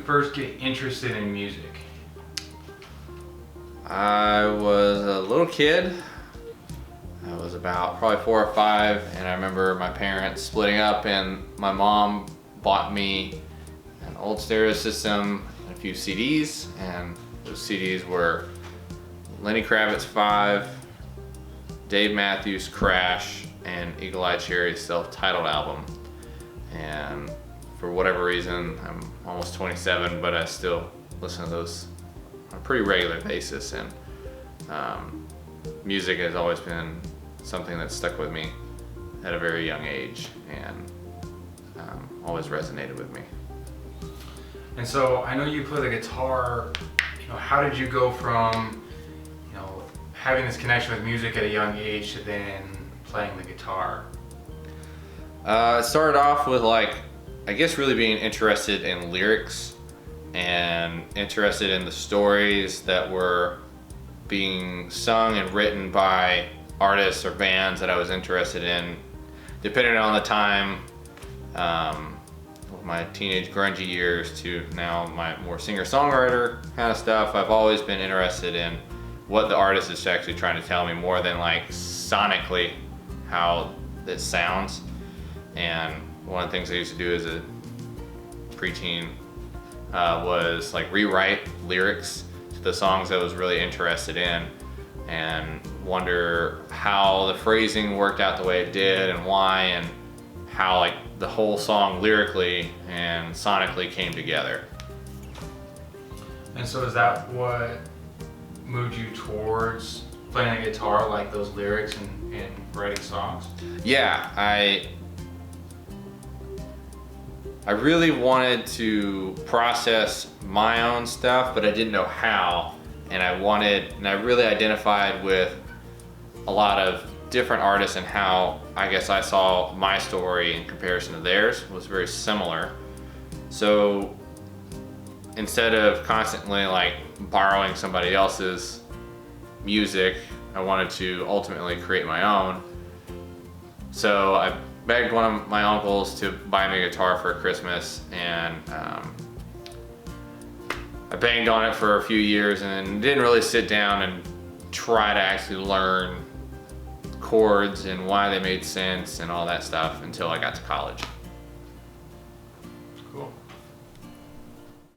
first get interested in music? I was a little kid. I was about probably 4 or 5, and I remember my parents splitting up, and my mom bought me an old stereo system and a few CDs, and those CDs were Lenny Kravitz 5, Dave Matthews Crash, and Eagle Eye Cherry's self-titled album. And for whatever reason, I'm almost 27, but I still listen to those on a pretty regular basis, and music has always been something that stuck with me at a very young age, and always resonated with me. And so I know you play the guitar. How did you go from having this connection with music at a young age to then playing the guitar? It started off with I guess really being interested in lyrics and interested in the stories that were being sung and written by artists or bands that I was interested in. Depending on the time, with my teenage grungy years to now my more singer-songwriter kind of stuff, I've always been interested in what the artist is actually trying to tell me more than sonically how it sounds. And one of the things I used to do as a preteen was rewrite lyrics to the songs I was really interested in, and wonder how the phrasing worked out the way it did and why, and how the whole song lyrically and sonically came together. And so is that what moved you towards playing the guitar, those lyrics and writing songs? Yeah, I really wanted to process my own stuff, but I didn't know how. And I really identified with a lot of different artists, and how I guess I saw my story in comparison to theirs was very similar. So instead of constantly borrowing somebody else's music, I wanted to ultimately create my own. So I begged one of my uncles to buy me a guitar for Christmas, and I banged on it for a few years and didn't really sit down and try to actually learn chords and why they made sense and all that stuff until I got to college.